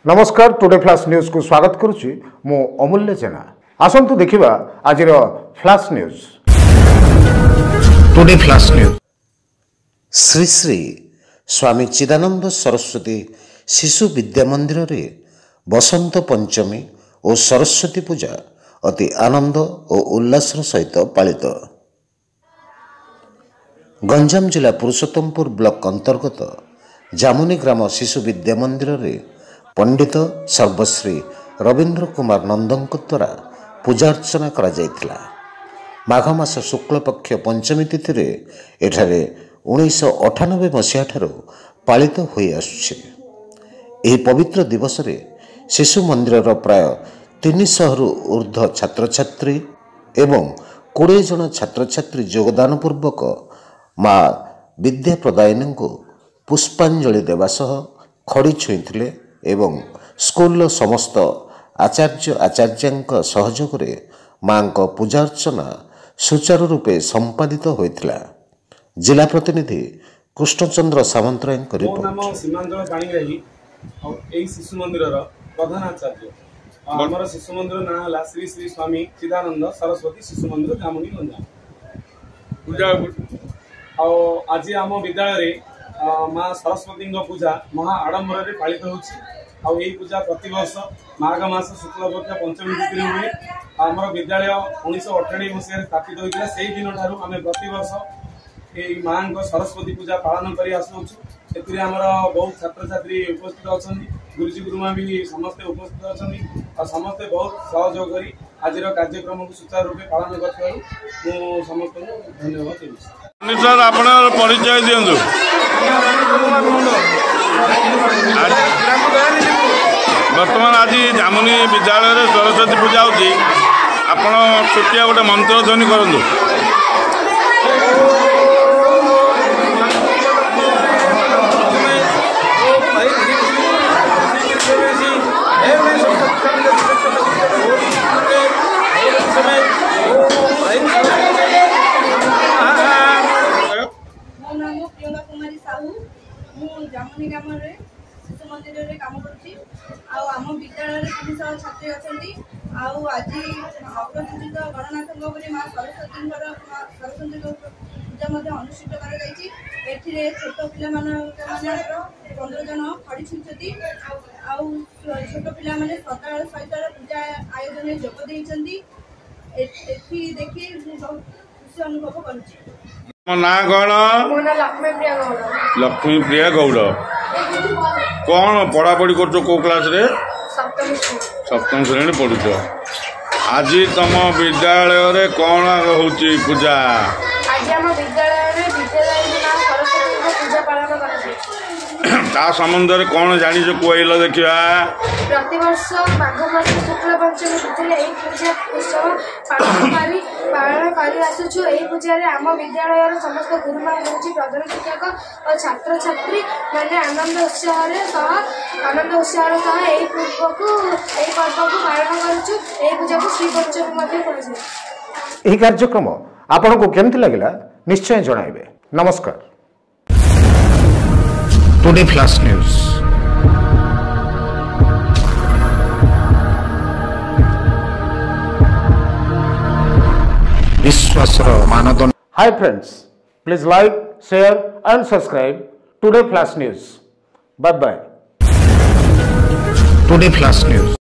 नमस्कार today flash news को स्वागत करुच्ची मु अमूल्य जेना। आसंतु देखिबा आज flash news. Today flash news. Shri Shri Swami Chidananda Saraswati Shishu Vidya मंदिर रे बसंत पंचमी और सरस्वती पूजा अति आनंद और उल्लास सहित पालित। गंजाम जिला पुरुषोत्तमपुर ब्लॉक अंतर्गत जामुनी ग्राम शिशु विद्या मंदिर रे पंडित सर्वश्री रवींद्र कुमार नंदों द्वारा पूजा अर्चना करा जायतिला। माघ मास शुक्ल पक्ष पंचमी तिथि रे एठारे 1998 मसीहा ठारू पालित होई आसुछि। एही पवित्र दिवस रे शिशु मंदिर प्राय 300 रु ऊर्ध्व छात्र छात्री एवं 20 जन छात्र छात्री योगदान पूर्वक माँ विद्या प्रदायिनी को पुष्पांजलि देवा सह खड़ी छुईथिले एवं स्कूल समस्त आचार्य आचार्यांक सहयोग रे मां को पूजा अर्चना सुचारू रूपे संपादित होइथिला। जिला प्रतिनिधि कृष्णचंद्र सामंतराय रिपोर्ट। नाम सीमांचल पाणिग्राही और एई शिशु मंदिर प्रधान आचार्य। हमर शिशु मंदिर ना हला श्री श्री स्वामी चिदानंद सरस्वती शिशु मंदिर जामुनी गंजाम। पूजा और आज आम विद्यालय रे माँ सरस्वती पूजा महा आडंबर रे पालित होछि। और यही पूजा प्रति वर्ष माघ मास शुक्ल पक्ष पंचमी तिथि हुए। आम विद्यालय 1998 मसीह स्थापित होता से दिन ठारू आम प्रति वर्ष ये माँ को सरस्वती पूजा पालन कर आसुचु। आमर बहुत छात्र छात्री उपस्थित अच्छा, गुरुजी गुरुमा भी समस्ते उपस्थित अच्छा और समस्ते बहुत सहयोग कर आज कार्यक्रम को सुचारू रूपे पालन कर समस्त धन्यवाद देवी। सर आप परिचय दिंतु। बर्तमान आज जामुनी विद्यालय सरस्वती पूजा होती आपण छुटिया गोटे मंत्र ध्वनि करूँ। जामुनी ग्राम शिशु मंदिर रे काम करछि। आम विद्यालय 300 छात्री अछंती। आज अप्रतिष्ठित गणनाथ माँ सरस्वती पूजा अनुष्ठित कर छोट पिला 15 जन खड़ी छुंचती। छोट पिला सकाल सहित पूजा आयोजन जोग देइछंती। देखी बहुत खुशी अनुभव करुछि। ना कौन? लक्ष्मी प्रिया गौड़। कौन पढ़ापढ़ी कर को क्लास रे? सप्तम श्रेणी पढ़ुच। आज तुम विद्यालय रे कौन होची पूजा? आज हम विद्यालय रे सरस्वती पूजा पालन करछि। ता संबंध रे कौन जानि जो कोइलो देखिया? प्रति वर्ष माघ मास शुक्ल पंचमी तिथि रे एई पूजा उत्सव पालन करी आसुछु। एई पूजा रे आम विद्यालय रे समस्त गुरुमा गुरुजी प्रधान शिक्षक और छात्र छात्री माने आनंद उत्साह सह एई पर्व को पालन करछु। एई पूजा को श्री पंचमी मध्ये कहै। एही कार्यक्रम आपन को केमति लागिला निश्चय जणाइबे। नमस्कार। Today flash news. विश्वास मानदंड। Hi friends, please like share and subscribe today flash news. Bye bye. Today flash news.